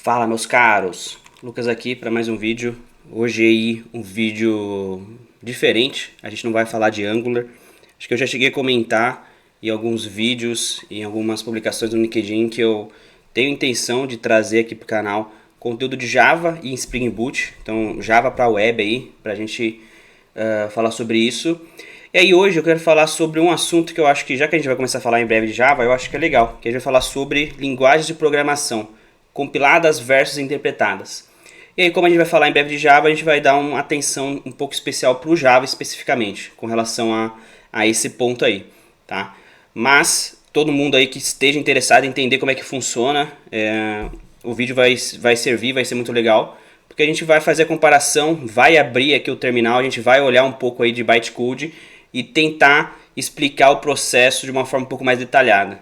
Fala, meus caros, Lucas aqui para mais um vídeo. Hoje aí um vídeo diferente, a gente não vai falar de Angular. Acho que eu já cheguei a comentar em alguns vídeos, em algumas publicações no LinkedIn que eu tenho intenção de trazer aqui para o canal conteúdo de Java e Spring Boot. Então Java para web aí, para a gente falar sobre isso. E aí hoje eu quero falar sobre um assunto que eu acho que, já que a gente vai começar a falar em breve de Java, eu acho que é legal, que a gente vai falar sobre linguagens de programação, compiladas versus interpretadas. E aí, como a gente vai falar em breve de Java, a gente vai dar uma atenção um pouco especial para o Java especificamente, com relação a esse ponto aí, tá? Mas todo mundo aí que esteja interessado em entender como é que funciona, o vídeo vai servir, vai ser muito legal, porque a gente vai fazer a comparação, vai abrir aqui o terminal, a gente vai olhar um pouco aí de bytecode e tentar explicar o processo de uma forma um pouco mais detalhada.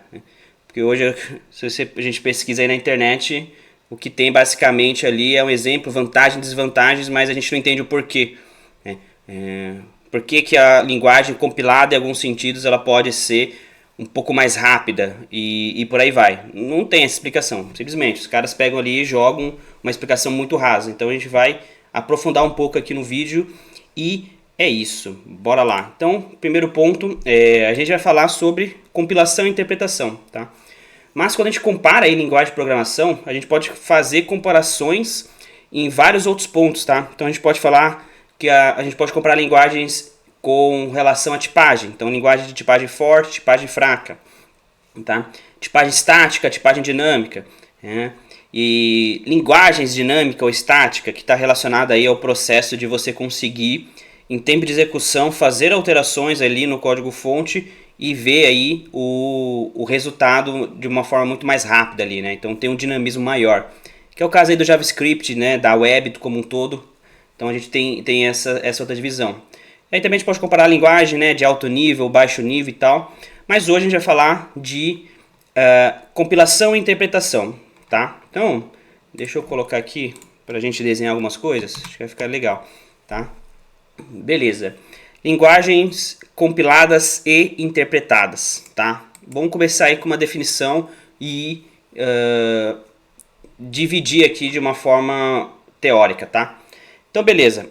Porque hoje, se a gente pesquisa aí na internet, o que tem basicamente ali é um exemplo, vantagens e desvantagens, mas a gente não entende o porquê. Por que a linguagem compilada, em alguns sentidos, ela pode ser um pouco mais rápida e por aí vai. Não tem essa explicação, simplesmente. Os caras pegam ali e jogam uma explicação muito rasa. Então a gente vai aprofundar um pouco aqui no vídeo e é isso. Bora lá. Então, primeiro ponto, a gente vai falar sobre compilação e interpretação, tá? Mas quando a gente compara aí linguagem de programação, a gente pode fazer comparações em vários outros pontos, tá? Então a gente pode falar que a gente pode comparar linguagens com relação à tipagem. Então linguagem de tipagem forte, tipagem fraca, tá? Tipagem estática, tipagem dinâmica, e linguagens dinâmica ou estática, que está relacionada aí ao processo de você conseguir, em tempo de execução, fazer alterações ali no código fonte e ver aí o resultado de uma forma muito mais rápida ali, né? Então tem um dinamismo maior, que é o caso aí do JavaScript, né? Da web como um todo. Então a gente tem essa outra divisão. Aí também a gente pode comparar a linguagem, né? De alto nível, baixo nível e tal. Mas hoje a gente vai falar de compilação e interpretação, tá? Então deixa eu colocar aqui para a gente desenhar algumas coisas, acho que vai ficar legal, tá? Beleza. Linguagens compiladas e interpretadas, tá? Vamos começar aí com uma definição e dividir aqui de uma forma teórica, tá? Então, beleza.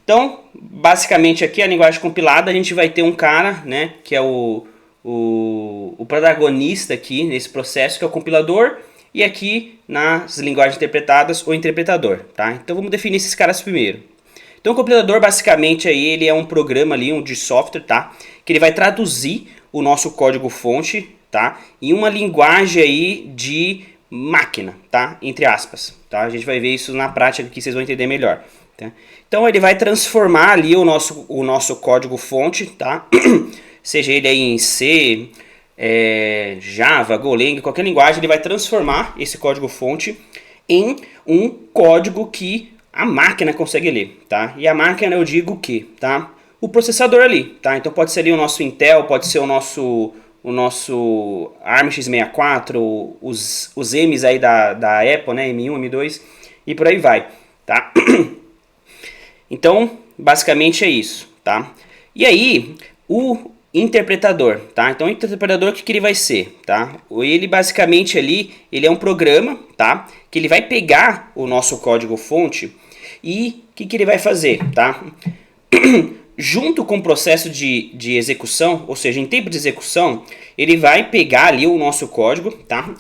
Então, basicamente aqui a linguagem compilada, a gente vai ter um cara, né, que é o protagonista aqui nesse processo, que é o compilador, e aqui nas linguagens interpretadas, o interpretador, tá? Então, vamos definir esses caras primeiro. Então o compilador basicamente aí ele é um programa ali, de software, tá? Que ele vai traduzir o nosso código fonte, tá? Em uma linguagem aí de máquina, tá? Entre aspas, tá? A gente vai ver isso na prática que vocês vão entender melhor, tá? Então ele vai transformar ali o nosso código fonte, tá? Seja ele aí em C, Java, Golang, qualquer linguagem, ele vai transformar esse código fonte em um código que a máquina consegue ler, tá? E a máquina eu digo o que, tá? O processador ali, tá? Então pode ser ali o nosso Intel, pode ser o nosso ARM x64, os M's aí da Apple, né? M1, M2 e por aí vai, tá? Então, basicamente é isso, tá? E aí, o interpretador, tá? Então o interpretador, o que ele vai ser, tá? Ele basicamente ali, ele é um programa, tá? Que ele vai pegar o nosso código fonte e o que ele vai fazer, tá? Junto com o processo de execução, ou seja, em tempo de execução, ele vai pegar ali o nosso código, tá?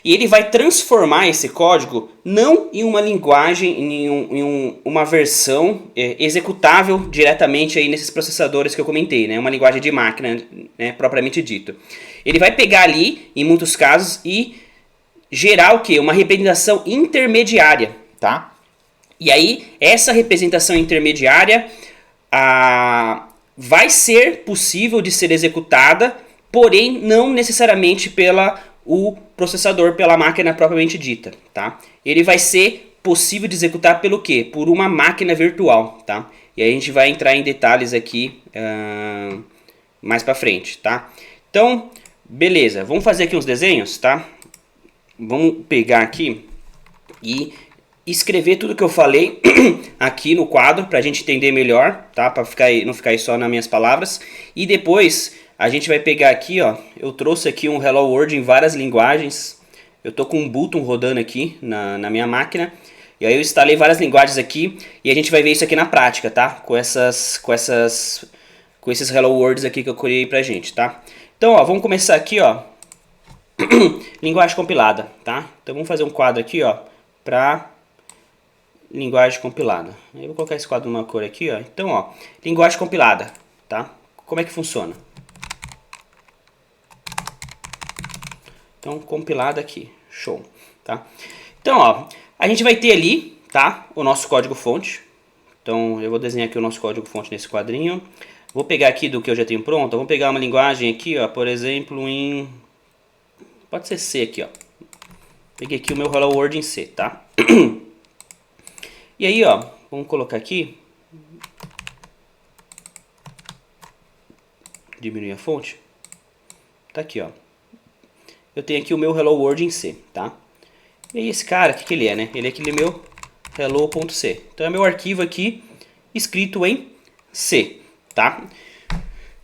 E ele vai transformar esse código não em uma linguagem, em uma versão executável diretamente aí nesses processadores que eu comentei, né? Uma linguagem de máquina, né, propriamente dito. Ele vai pegar ali, em muitos casos, e gerar o quê? Uma representação intermediária, tá? E aí, essa representação intermediária vai ser possível de ser executada, porém não necessariamente o processador, pela máquina propriamente dita, tá? Ele vai ser possível de executar pelo quê? Por uma máquina virtual, tá? E aí a gente vai entrar em detalhes aqui mais pra frente, tá? Então, beleza. Vamos fazer aqui uns desenhos, tá? Vamos pegar aqui e escrever tudo que eu falei aqui no quadro pra gente entender melhor, tá? Pra não ficar aí só nas minhas palavras. E depois a gente vai pegar aqui, ó, eu trouxe aqui um Hello World em várias linguagens. eu tô com um Ubuntu rodando aqui na minha máquina. E aí eu instalei várias linguagens aqui e a gente vai ver isso aqui na prática, tá? Com esses Hello Worlds aqui que eu criei pra gente, tá? Então, ó, vamos começar aqui, ó. Linguagem compilada, tá? Então vamos fazer um quadro aqui, ó, pra linguagem compilada. Eu vou colocar esse quadro numa cor aqui, ó. Então, ó, linguagem compilada, tá? Como é que funciona? Então, compilada aqui, show, tá? Então, ó, a gente vai ter ali, tá, o nosso código fonte. Então, eu vou desenhar aqui o nosso código fonte nesse quadrinho. Vou pegar aqui do que eu já tenho pronto, vamos pegar uma linguagem aqui, ó, por exemplo, em... Pode ser C aqui, ó. Peguei aqui o meu Hello World em C, tá? E aí, ó, vamos colocar aqui. Diminuir a fonte. Tá aqui, ó. Eu tenho aqui o meu Hello World em C, tá? E aí esse cara, o que ele é, né? Ele é aquele meu hello.c. Então é meu arquivo aqui escrito em C, tá?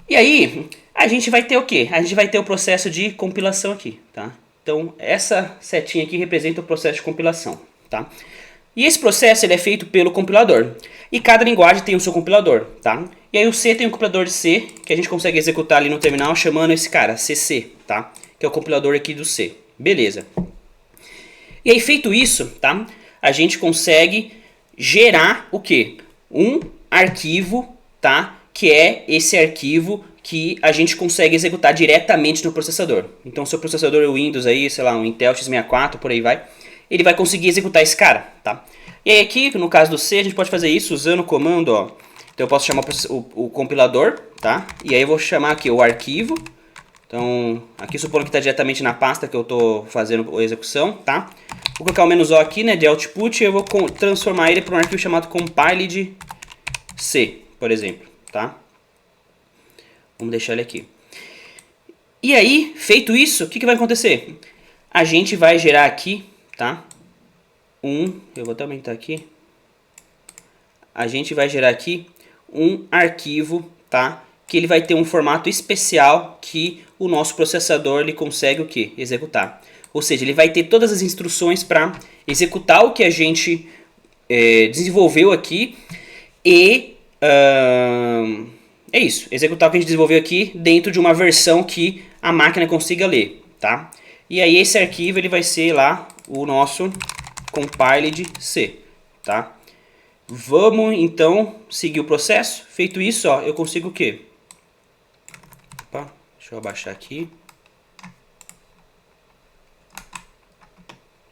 E aí a gente vai ter o quê? A gente vai ter o processo de compilação aqui, tá? Então essa setinha aqui representa o processo de compilação, tá? E esse processo ele é feito pelo compilador. E cada linguagem tem o seu compilador, tá? E aí o C tem o compilador de C, que a gente consegue executar ali no terminal chamando esse cara, CC, tá? Que é o compilador aqui do C. Beleza. E aí feito isso, tá? A gente consegue gerar o quê? Um arquivo, tá? Que é esse arquivo que a gente consegue executar diretamente no processador. Então, se o processador é o Windows aí, sei lá, um Intel x64, por aí vai, ele vai conseguir executar esse cara, tá? E aí aqui, no caso do C, a gente pode fazer isso usando o comando, ó. Então eu posso chamar o compilador, tá? E aí eu vou chamar aqui o arquivo. Então, aqui supondo que está diretamente na pasta que eu estou fazendo a execução, tá? Vou colocar o "-o aqui, né, de output, e eu vou transformar ele para um arquivo chamado compiled C, por exemplo, tá? Vamos deixar ele aqui. E aí, feito isso, o que vai acontecer? A gente vai gerar aqui, tá? Eu vou até aumentar aqui. A gente vai gerar aqui um arquivo, tá? Que ele vai ter um formato especial que o nosso processador ele consegue o quê? Executar. Ou seja, ele vai ter todas as instruções para executar o que a gente desenvolveu aqui e é isso, executar o que a gente desenvolveu aqui dentro de uma versão que a máquina consiga ler, tá? E aí esse arquivo ele vai ser lá o nosso compiled C, tá? Vamos então seguir o processo. Feito isso, ó, eu consigo o quê? Opa, deixa eu abaixar aqui.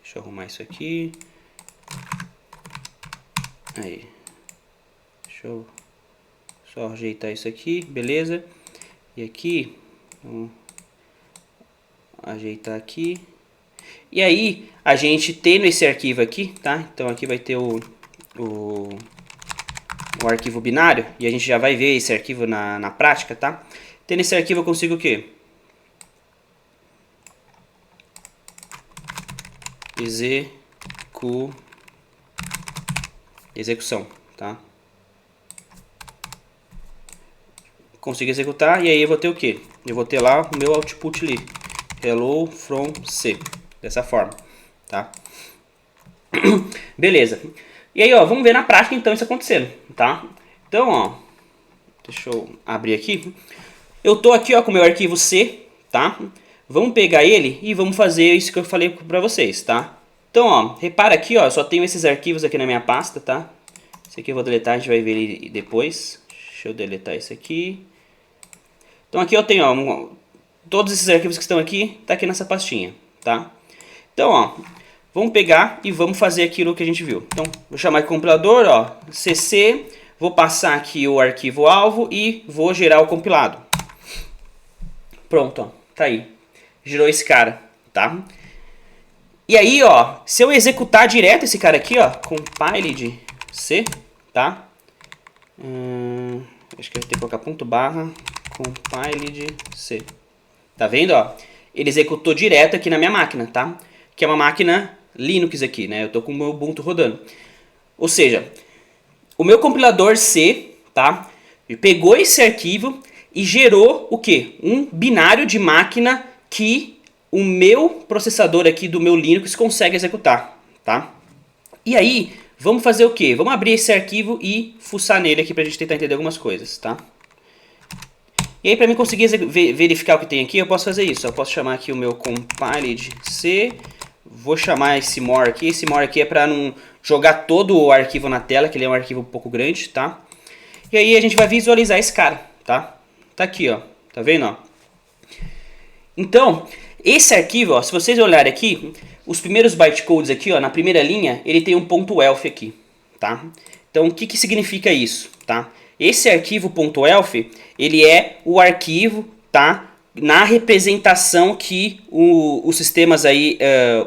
Deixa eu arrumar isso aqui. Aí. Deixa eu só ajeitar isso aqui, beleza? E aqui, vamos ajeitar aqui. E aí, a gente tendo esse arquivo aqui, tá? Então aqui vai ter o arquivo binário, e a gente já vai ver esse arquivo na prática, tá? Tendo esse arquivo eu consigo o quê? Execução, tá? Consigo executar, e aí eu vou ter o quê? Eu vou ter lá o meu output ali, hello from C, dessa forma, tá? Beleza. E aí, ó, vamos ver na prática então isso acontecendo, tá? Então, ó, deixa eu abrir aqui. Eu tô aqui, ó, com o meu arquivo C, tá? Vamos pegar ele e vamos fazer isso que eu falei pra vocês, tá? Então, ó, repara aqui, ó, eu só tenho esses arquivos aqui na minha pasta, tá? Esse aqui eu vou deletar, a gente vai ver ele depois. Deixa eu deletar esse aqui. Então aqui eu tenho, ó, todos esses arquivos que estão aqui, tá aqui nessa pastinha, tá? Então, ó, vamos pegar e vamos fazer aquilo que a gente viu. Então, vou chamar aqui o compilador, ó, cc, vou passar aqui o arquivo alvo e vou gerar o compilado. Pronto, ó, tá aí. Gerou esse cara, tá? E aí, ó, se eu executar direto esse cara aqui, ó, compiled C, tá? Acho que eu vou ter que colocar ponto barra compiled C. Tá vendo, ó? Ele executou direto aqui na minha máquina, tá? Que é uma máquina Linux aqui, né? Eu tô com o meu Ubuntu rodando. Ou seja, o meu compilador C, tá? Ele pegou esse arquivo e gerou o quê? Um binário de máquina que o meu processador aqui do meu Linux consegue executar, tá? E aí, vamos fazer o quê? Vamos abrir esse arquivo e fuçar nele aqui pra gente tentar entender algumas coisas, tá? E aí, para mim conseguir verificar o que tem aqui, eu posso fazer isso. Eu posso chamar aqui o meu compiled C. Vou chamar esse more aqui. Esse more aqui é para não jogar todo o arquivo na tela, que ele é um arquivo um pouco grande, tá? E aí a gente vai visualizar esse cara, tá? Tá aqui, ó. Tá vendo, ó? Então, esse arquivo, ó, se vocês olharem aqui, os primeiros bytecodes aqui, ó, na primeira linha, ele tem um .elf aqui, tá? Então, o que que significa isso, tá? Esse arquivo .elf, ele é o arquivo, tá? Na representação que os sistemas aí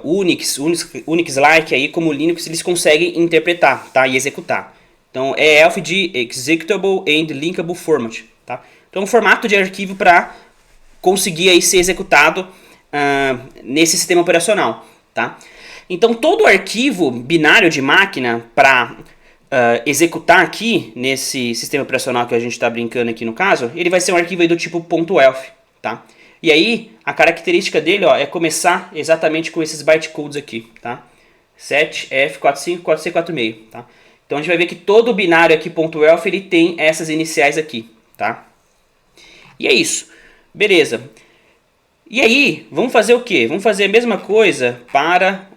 Unix-like aí como Linux eles conseguem interpretar, tá? E executar. Então é ELF de Executable and Linkable Format, tá? Então um formato de arquivo para conseguir aí ser executado nesse sistema operacional, tá? Então todo arquivo binário de máquina para executar aqui nesse sistema operacional que a gente está brincando aqui no caso, ele vai ser um arquivo aí do tipo .elf, tá? E aí a característica dele, ó, é começar exatamente com esses bytecodes aqui, tá? 7F4546, tá? Então a gente vai ver que todo o binário aqui .elf ele tem essas iniciais aqui, tá? E é isso, beleza? E aí vamos fazer o que? Vamos fazer a mesma coisa para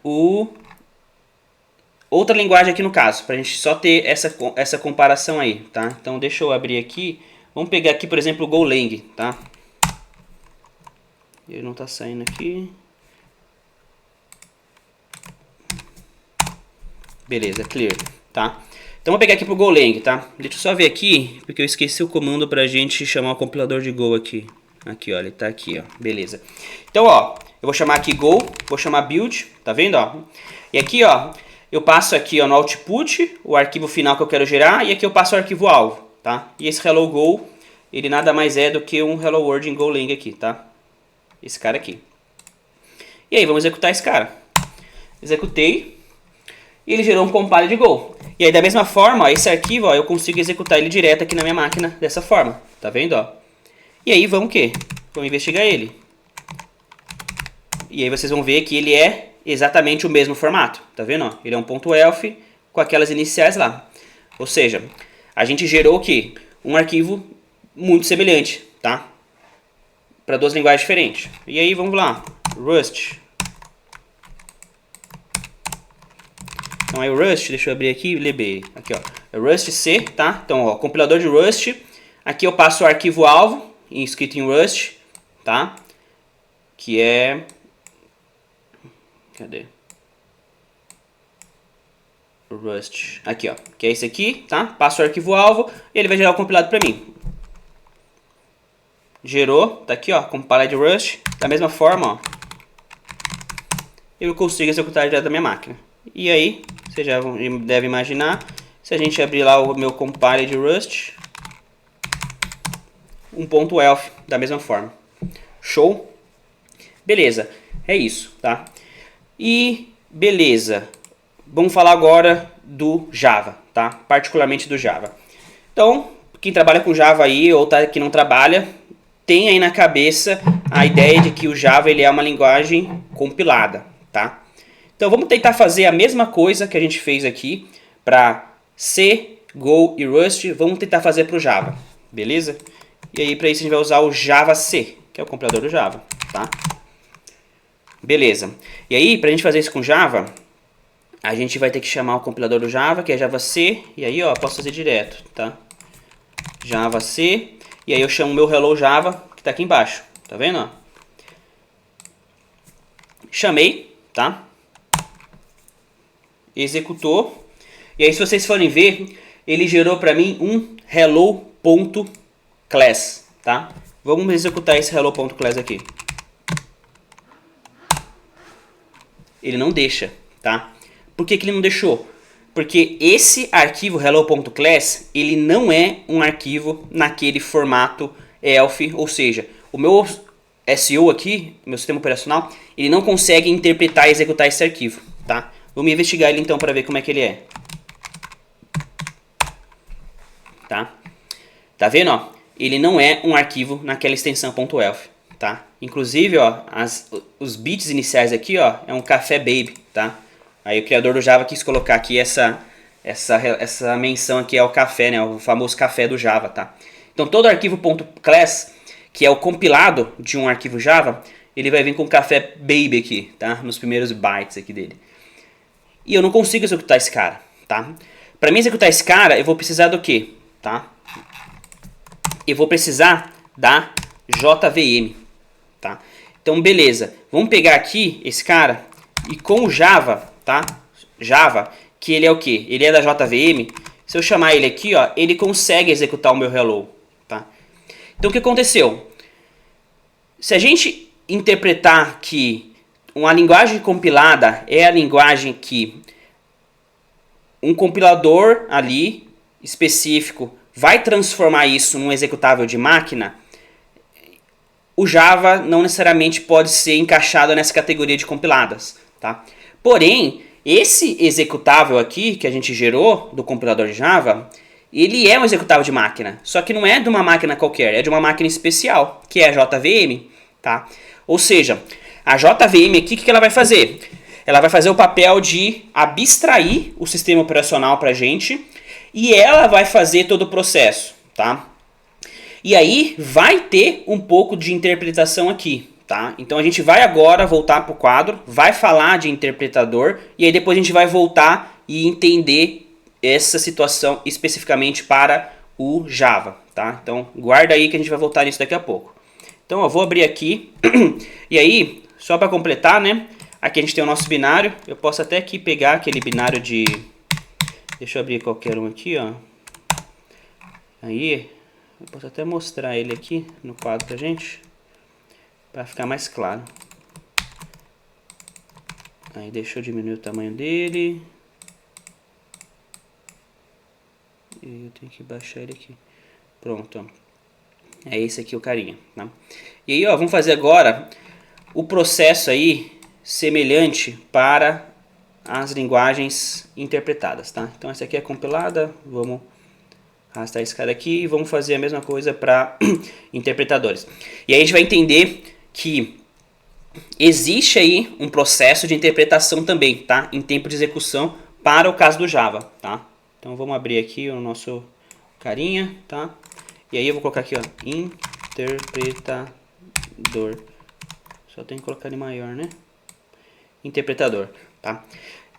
outra linguagem aqui no caso, para a gente só ter essa comparação aí, tá? Então deixa eu abrir aqui, vamos pegar aqui por exemplo o Golang, tá? Ele não está saindo aqui. Beleza, clear, tá? Então vou pegar aqui pro Golang, tá? Deixa eu só ver aqui, porque eu esqueci o comando pra gente chamar o compilador de Go aqui. Aqui, ó, ele tá aqui, ó. Beleza. Então, ó, eu vou chamar aqui Go, vou chamar build, tá vendo, ó? E aqui, ó, eu passo aqui, ó, no output, o arquivo final que eu quero gerar, e aqui eu passo o arquivo alvo, tá? E esse hello Go, ele nada mais é do que um hello world em Golang aqui, tá? Esse cara aqui. E aí, vamos executar esse cara. Executei. E ele gerou um compile de Go. E aí, da mesma forma, ó, esse arquivo, ó, eu consigo executar ele direto aqui na minha máquina dessa forma. Tá vendo, ó? E aí, vamos o quê? Vamos investigar ele. E aí, vocês vão ver que ele é exatamente o mesmo formato. Tá vendo, ó? Ele é um .elf com aquelas iniciais lá. Ou seja, a gente gerou o quê? Um arquivo muito semelhante, tá? Para duas linguagens diferentes. E aí, vamos lá. Rust. Então é o Rust, deixa eu abrir aqui e ler aqui, ó. É Rust C, tá? Então, ó, compilador de Rust. Aqui eu passo o arquivo alvo, escrito em Rust, tá? Que é... Cadê? Rust. Aqui, ó. Que é esse aqui, tá? Passo o arquivo alvo e ele vai gerar o compilado para mim. Gerou, tá aqui, ó, compiled Rust. Da mesma forma, ó, eu consigo executar direto da minha máquina. E aí, você já deve imaginar, se a gente abrir lá o meu compiled Rust, um .elf da mesma forma. Show? Beleza, é isso, tá? E beleza, vamos falar agora do Java, tá? Particularmente do Java. Então, quem trabalha com Java aí ou tá, que não trabalha, tem aí na cabeça a ideia de que o Java ele é uma linguagem compilada, tá? Então vamos tentar fazer a mesma coisa que a gente fez aqui para C, Go e Rust, vamos tentar fazer para o Java, beleza? E aí para isso a gente vai usar o Java C, que é o compilador do Java, tá? Beleza. E aí para a gente fazer isso com Java, a gente vai ter que chamar o compilador do Java, que é Java C, e aí ó, posso fazer direto, tá? Java C. E aí eu chamo o meu Hello Java, que está aqui embaixo. Tá vendo? Ó? Chamei, tá? Executou. E aí se vocês forem ver, ele gerou para mim um hello.class, tá? Vamos executar esse hello.class aqui. Ele não deixa, tá? Por que ele não deixou? Porque esse arquivo hello.class, ele não é um arquivo naquele formato ELF, ou seja, o meu SO aqui, meu sistema operacional, ele não consegue interpretar e executar esse arquivo, tá? Vamos investigar ele então para ver como é que ele é. Tá? Tá vendo, ó? Ele não é um arquivo naquela extensão .elf, tá? Inclusive, ó, os bits iniciais aqui, ó, é um café baby, tá? Aí o criador do Java quis colocar aqui essa menção aqui ao café, né? O famoso café do Java, tá? Então todo arquivo .class, que é o compilado de um arquivo Java, ele vai vir com café baby aqui, tá? Nos primeiros bytes aqui dele. E eu não consigo executar esse cara, tá? Para mim executar esse cara, eu vou precisar do quê, tá? Eu vou precisar da JVM, tá? Então beleza, vamos pegar aqui esse cara e com o Java, tá? Java, que ele é o que? Ele é da JVM. Se eu chamar ele aqui, ó, ele consegue executar o meu hello, tá? Então o que aconteceu? Se a gente interpretar que uma linguagem compilada é a linguagem que um compilador ali específico vai transformar isso num executável de máquina, o Java não necessariamente pode ser encaixado nessa categoria de compiladas, tá? Porém, esse executável aqui que a gente gerou do compilador de Java, ele é um executável de máquina, só que não é de uma máquina qualquer, é de uma máquina especial, que é a JVM, tá? Ou seja, a JVM aqui, o que ela vai fazer? Ela vai fazer o papel de abstrair o sistema operacional para a gente e ela vai fazer todo o processo, tá? E aí vai ter um pouco de interpretação aqui, tá? Então a gente vai agora voltar para o quadro, vai falar de interpretador e aí depois a gente vai voltar e entender essa situação especificamente para o Java, tá? Então guarda aí que a gente vai voltar nisso daqui a pouco. Então eu vou abrir aqui e aí, só para completar, né? Aqui a gente tem o nosso binário. Eu posso até aqui pegar aquele binário de... Deixa eu abrir qualquer um aqui, ó. Aí, eu posso até mostrar ele aqui no quadro pra gente, para ficar mais claro. Aí deixa eu diminuir o tamanho dele. E eu tenho que baixar ele aqui. Pronto, ó. É esse aqui o carinha, tá? E aí, ó, vamos fazer agora o processo aí semelhante para as linguagens interpretadas, tá? Então essa aqui é compilada, vamos arrastar esse cara aqui e vamos fazer a mesma coisa para interpretadores. E aí a gente vai entender que existe aí um processo de interpretação também, tá? Em tempo de execução para o caso do Java, tá? Então vamos abrir aqui o nosso carinha, tá? E aí eu vou colocar aqui, ó, interpretador. Só tem que colocar ele maior, né? Interpretador, tá?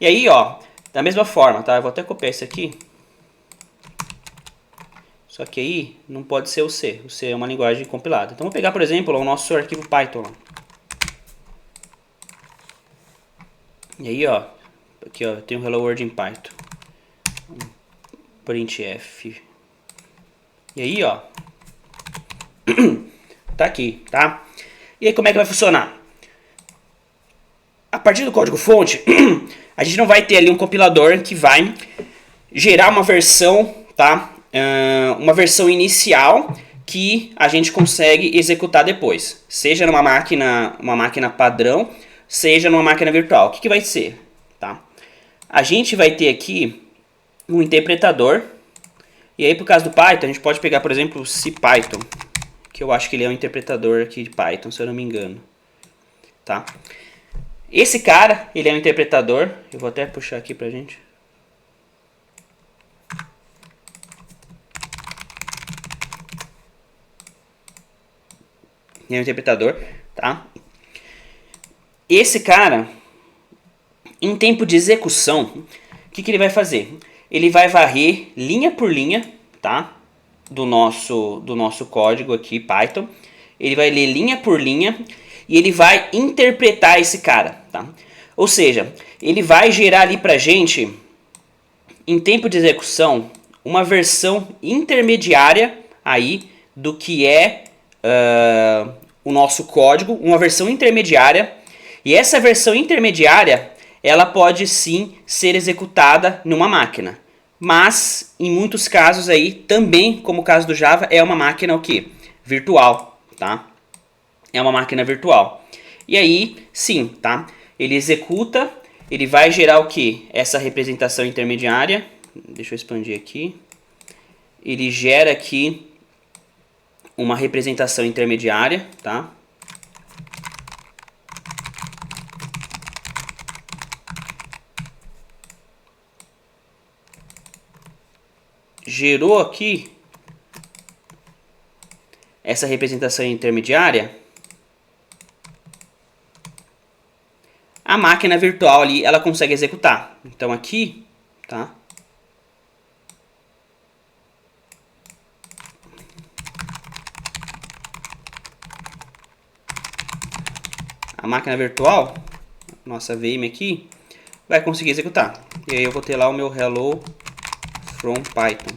E aí, ó, da mesma forma, tá? Eu vou até copiar isso aqui. Só que aí não pode ser o C. O C é uma linguagem compilada. Então vou pegar, por exemplo, o nosso arquivo Python. E aí, ó, aqui, ó, tem um Hello World em Python. Printf. E aí, ó, tá aqui, tá? E aí como é que vai funcionar? A partir do código-fonte, a gente não vai ter ali um compilador que vai gerar uma versão, tá? Uma versão inicial que a gente consegue executar depois. Seja numa máquina padrão, seja numa máquina virtual. O que vai ser? Tá? A gente vai ter aqui um interpretador. E aí, por causa do Python, a gente pode pegar, por exemplo, o CPython, que eu acho que ele é um interpretador aqui de Python, se eu não me engano. Tá? Esse cara, ele é um interpretador. Eu vou até puxar aqui pra gente. Ele é um interpretador, tá? Esse cara, em tempo de execução, o que ele vai fazer? Ele vai varrer linha por linha, tá? Do nosso código aqui, Python. Ele vai ler linha por linha e ele vai interpretar esse cara, tá? Ou seja, ele vai gerar ali pra gente, em tempo de execução, uma versão intermediária aí do que é o nosso código, uma versão intermediária. E essa versão intermediária, ela pode sim ser executada numa máquina. Mas, em muitos casos aí, também, como o caso do Java, é uma máquina o quê? Virtual, tá? É uma máquina virtual. E aí, sim, tá? Ele executa, ele vai gerar o quê? Essa representação intermediária. Deixa eu expandir aqui. Ele gera aqui uma representação intermediária, tá? gerou aqui essa representação intermediária, a máquina virtual ali, ela consegue executar. Então aqui, tá? A máquina virtual, nossa VM aqui, vai conseguir executar. E aí eu vou ter lá o meu hello from Python,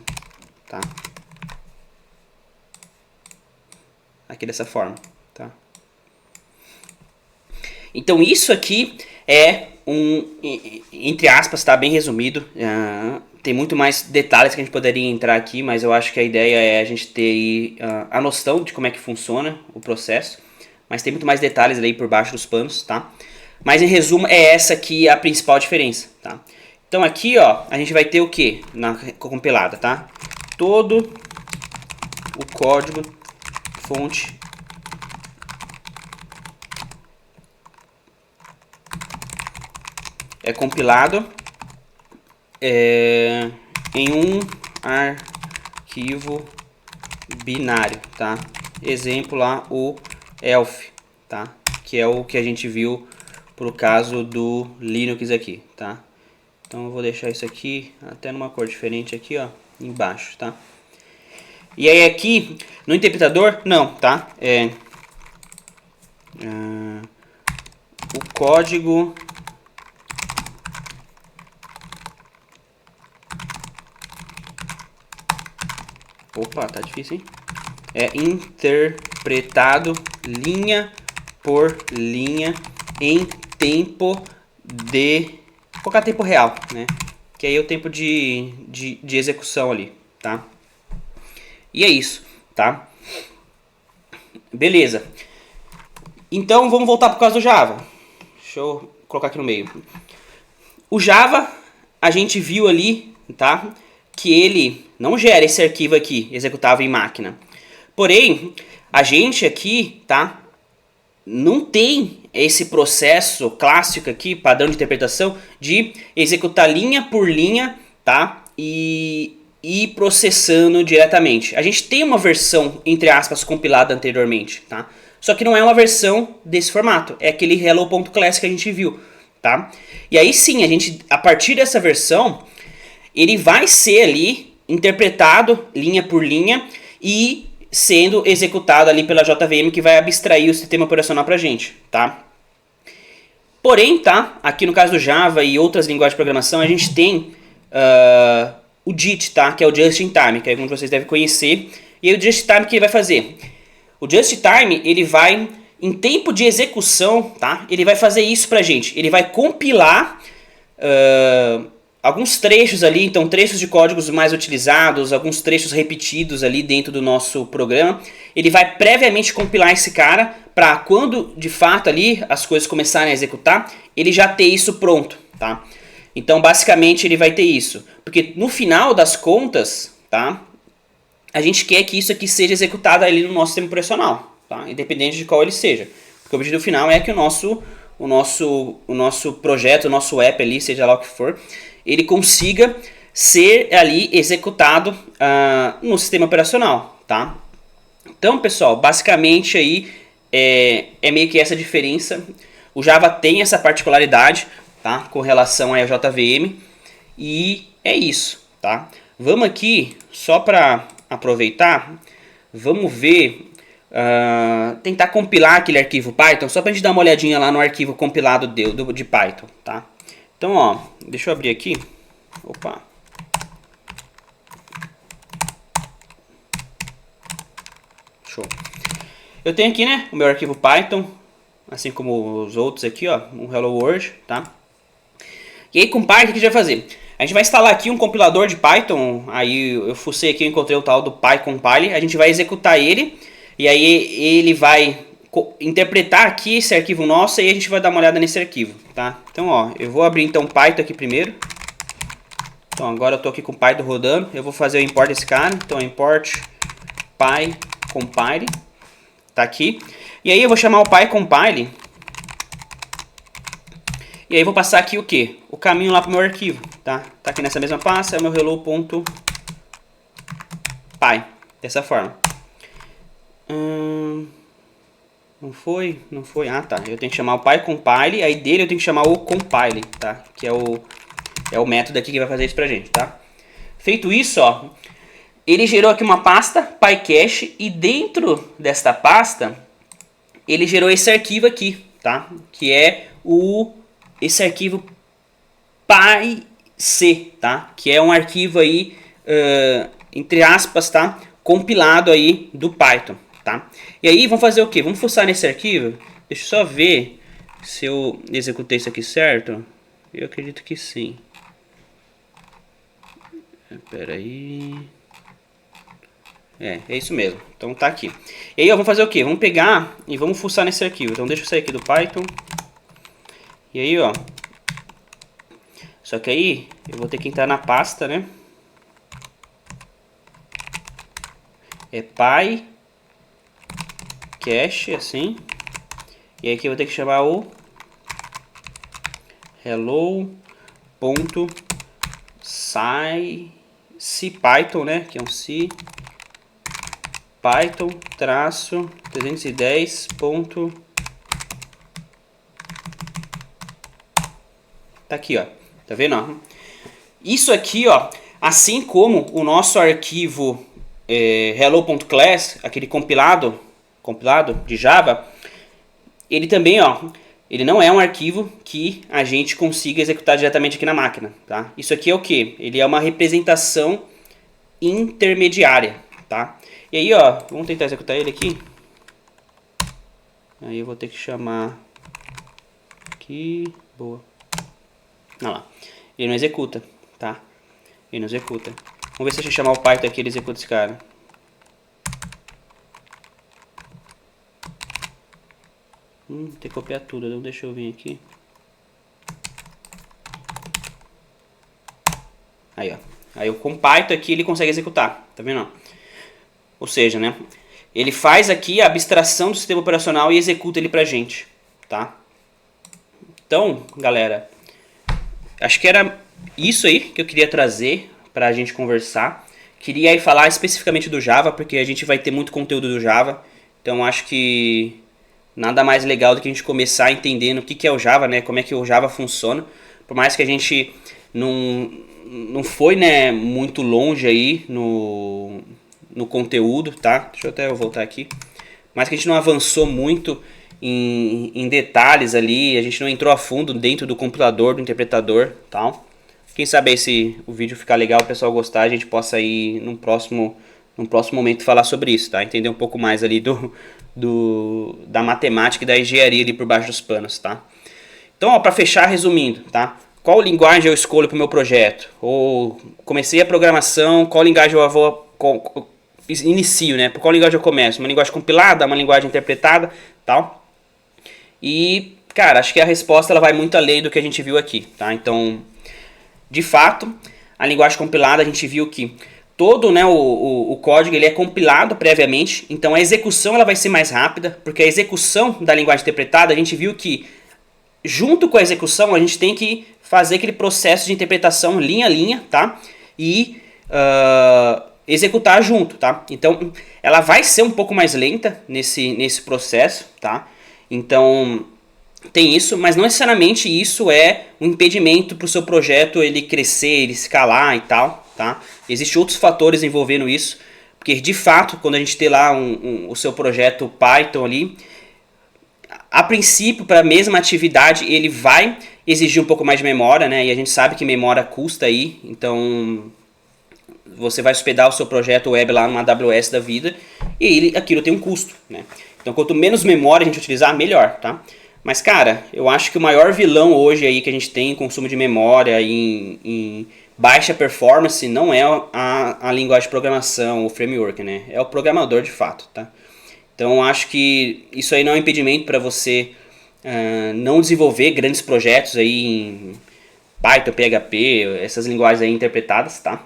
tá? Aqui dessa forma, tá? Então isso aqui é entre aspas, tá bem resumido. Tem muito mais detalhes que a gente poderia entrar aqui, mas eu acho que a ideia é a gente ter aí, a noção de como é que funciona o processo. Mas tem muito mais detalhes aí por baixo dos panos, tá? Mas em resumo é essa aqui a principal diferença, tá? Então aqui, ó, a gente vai ter o que na compilada, tá? Todo o código fonte é compilado em um arquivo binário, tá? Exemplo lá, o ELF, tá? Que é o que a gente viu pro caso do Linux aqui, tá? Então eu vou deixar isso aqui até numa cor diferente aqui, ó, embaixo, tá? E aí aqui no interpretador, não, tá? O código opa, tá difícil, hein? É interpretado linha por linha em tempo de... Vou colocar tempo real, né? Que aí é o tempo de execução ali, tá? E é isso, tá? Beleza. Então vamos voltar pro caso do Java. Deixa eu colocar aqui no meio. O Java, a gente viu ali, tá? Que ele não gera esse arquivo aqui, executável em máquina. Porém, a gente aqui, tá? Não tem esse processo clássico aqui, padrão de interpretação, de executar linha por linha, tá? E ir processando diretamente. A gente tem uma versão, entre aspas, compilada anteriormente, tá? Só que não é uma versão desse formato, é aquele hello.class que a gente viu, tá? E aí sim, a gente, a partir dessa versão, ele vai ser ali interpretado linha por linha e sendo executado ali pela JVM, que vai abstrair o sistema operacional pra gente, tá? Porém, tá? Aqui no caso do Java e outras linguagens de programação, a gente tem o JIT, tá? Que é o Just in Time, que alguns de vocês devem conhecer. E aí o Just in Time, o que ele vai fazer? O Just in Time, ele vai, em tempo de execução, tá? Ele vai fazer isso pra gente. Ele vai compilar alguns trechos ali, então trechos de códigos mais utilizados, alguns trechos repetidos ali dentro do nosso programa. Ele vai previamente compilar esse cara para quando de fato ali as coisas começarem a executar, ele já ter isso pronto, tá? Então basicamente ele vai ter isso, porque no final das contas, tá? A gente quer que isso aqui seja executado ali no nosso sistema operacional, tá? Independente de qual ele seja, porque o objetivo final é que o nosso projeto, o nosso app ali, seja lá o que for, ele consiga ser ali executado no sistema operacional, tá? Então, pessoal, basicamente aí é meio que essa diferença. O Java tem essa particularidade, tá? Com relação à JVM, e é isso, tá? Vamos aqui, só para aproveitar, vamos ver, tentar compilar aquele arquivo Python, só para a gente dar uma olhadinha lá no arquivo compilado de Python, tá? Então, ó, deixa eu abrir aqui. Opa. Show. Eu tenho aqui, né, o meu arquivo Python, assim como os outros aqui, ó, um Hello World, tá? E aí com Python o que a gente vai fazer? A gente vai instalar aqui um compilador de Python, aí eu fucei aqui, eu encontrei o tal do PyCompile, a gente vai executar ele, e aí ele vai interpretar aqui esse arquivo nosso e a gente vai dar uma olhada nesse arquivo, tá? Então, ó, eu vou abrir então o Python aqui primeiro. Então, agora eu tô aqui com o Python rodando, eu vou fazer o import desse cara, então import PyCompile, tá aqui. E aí eu vou chamar o PyCompile, e aí vou passar aqui o que? O caminho lá pro meu arquivo, tá? Tá aqui nessa mesma pasta, é o meu hello.py, py, dessa forma. Não foi? Ah, tá. Eu tenho que chamar o pycompile, aí dele eu tenho que chamar o compile, tá? Que é o método aqui que vai fazer isso pra gente, tá? Feito isso, ó, ele gerou aqui uma pasta, pycache, e dentro desta pasta, ele gerou esse arquivo aqui, tá? Que é esse arquivo pyc, tá? Que é um arquivo aí, entre aspas, tá? Compilado aí do Python, tá? E aí, vamos fazer o que? Vamos fuçar nesse arquivo. Deixa eu só ver se eu executei isso aqui certo. Eu acredito que sim. Espera aí. É isso mesmo. Então tá aqui. E aí, ó, vamos fazer o que? Vamos pegar e vamos fuçar nesse arquivo. Então deixa eu sair aqui do Python. E aí, ó. Só que aí eu vou ter que entrar na pasta, né? É pycache, assim. E aí aqui eu vou ter que chamar o hello.scipython, né? Que é um C Python traço 310. Tá aqui, ó. Tá vendo? Ó? Isso aqui, ó, assim como o nosso arquivo hello.class, aquele compilado de Java, ele também, ó, ele não é um arquivo que a gente consiga executar diretamente aqui na máquina, tá? Isso aqui é o que? Ele é uma representação intermediária, tá? E aí, ó, vamos tentar executar ele aqui. Aí eu vou ter que chamar aqui, boa. Olha lá, ele não executa, tá? Ele não executa. Vamos ver se a gente chamar o Python aqui, ele executa esse cara. Tem que copiar tudo, então deixa eu vir aqui. Aí, ó. Aí eu com Python aqui ele consegue executar, tá vendo? Ou seja, né? Ele faz aqui a abstração do sistema operacional e executa ele pra gente, tá? Então, galera, acho que era isso aí que eu queria trazer pra gente conversar. Queria aí falar especificamente do Java, porque a gente vai ter muito conteúdo do Java. Então acho que nada mais legal do que a gente começar entendendo o que é o Java, né? Como é que o Java funciona. Por mais que a gente não foi, né, muito longe aí no conteúdo, tá? Deixa eu até voltar aqui. Mas que a gente não avançou muito em detalhes ali, a gente não entrou a fundo dentro do compilador, do interpretador, tal. Quem sabe aí, se o vídeo ficar legal, o pessoal gostar, a gente possa aí num próximo momento falar sobre isso, tá? Entender um pouco mais ali da matemática e da engenharia ali por baixo dos panos, tá? Então, ó, para fechar, resumindo, tá? Qual linguagem eu escolho para o meu projeto? Ou comecei a programação, qual linguagem eu vou inicio, né? Por qual linguagem eu começo? Uma linguagem compilada, uma linguagem interpretada, tal. E, cara, acho que a resposta ela vai muito além do que a gente viu aqui, tá? Então, de fato, a linguagem compilada a gente viu que todo, né, o código ele é compilado previamente, então a execução ela vai ser mais rápida, porque a execução da linguagem interpretada a gente viu que junto com a execução a gente tem que fazer aquele processo de interpretação linha a linha, tá? E executar junto, tá? Então ela vai ser um pouco mais lenta nesse processo, tá? Então tem isso, mas não necessariamente isso é um impedimento para o seu projeto ele crescer, ele escalar e tal, tá? Existem outros fatores envolvendo isso, porque de fato quando a gente tem lá o seu projeto Python ali, a princípio para a mesma atividade ele vai exigir um pouco mais de memória, né? E a gente sabe que memória custa aí, então você vai hospedar o seu projeto web lá numa AWS da vida e aquilo tem um custo, né? Então quanto menos memória a gente utilizar, melhor, tá? Mas, cara, eu acho que o maior vilão hoje aí que a gente tem em consumo de memória e em baixa performance não é a linguagem de programação, o framework, né? É o programador de fato, tá? Então, acho que isso aí não é um impedimento para você não desenvolver grandes projetos aí em Python, PHP, essas linguagens aí interpretadas, tá?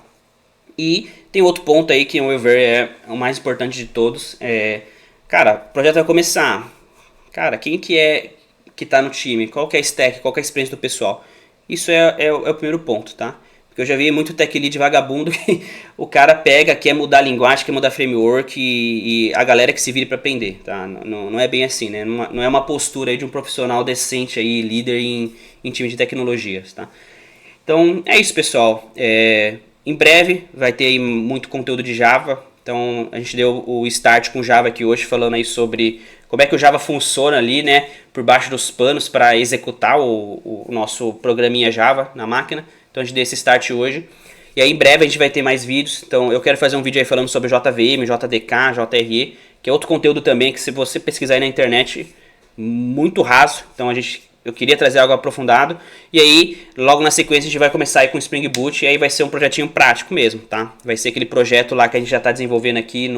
E tem outro ponto aí que, ao meu ver, é o mais importante de todos. Cara, o projeto vai começar. Cara, quem que tá no time? Qual que é a stack? Qual que é a experiência do pessoal? Isso é o primeiro ponto, tá? Porque eu já vi muito tech lead vagabundo que o cara pega, quer mudar a linguagem, quer mudar framework e a galera que se vire para aprender, tá? Não é bem assim, né? Não é uma postura aí de um profissional decente aí, líder em time de tecnologias, tá? Então é isso, pessoal. Em breve vai ter aí muito conteúdo de Java. Então a gente deu o start com Java aqui hoje, falando aí sobre como é que o Java funciona ali, né, por baixo dos panos para executar o nosso programinha Java na máquina. Então a gente deu esse start hoje. E aí em breve a gente vai ter mais vídeos. Então eu quero fazer um vídeo aí falando sobre JVM, JDK, JRE, que é outro conteúdo também que se você pesquisar aí na internet, muito raso. Então eu queria trazer algo aprofundado. E aí, logo na sequência, a gente vai começar aí com o Spring Boot. E aí vai ser um projetinho prático mesmo, tá? Vai ser aquele projeto lá que a gente já está desenvolvendo aqui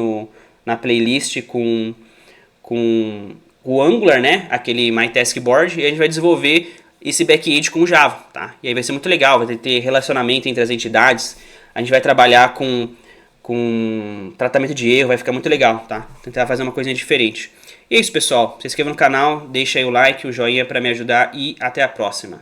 na playlist com o Angular, né? Aquele My Task Board. E a gente vai desenvolver esse back-end com Java, tá? E aí vai ser muito legal. Vai ter relacionamento entre as entidades. A gente vai trabalhar com tratamento de erro. Vai ficar muito legal, tá? Tentar fazer uma coisinha diferente. E é isso, pessoal. Se inscreva no canal, deixa aí o like, o joinha para me ajudar e até a próxima.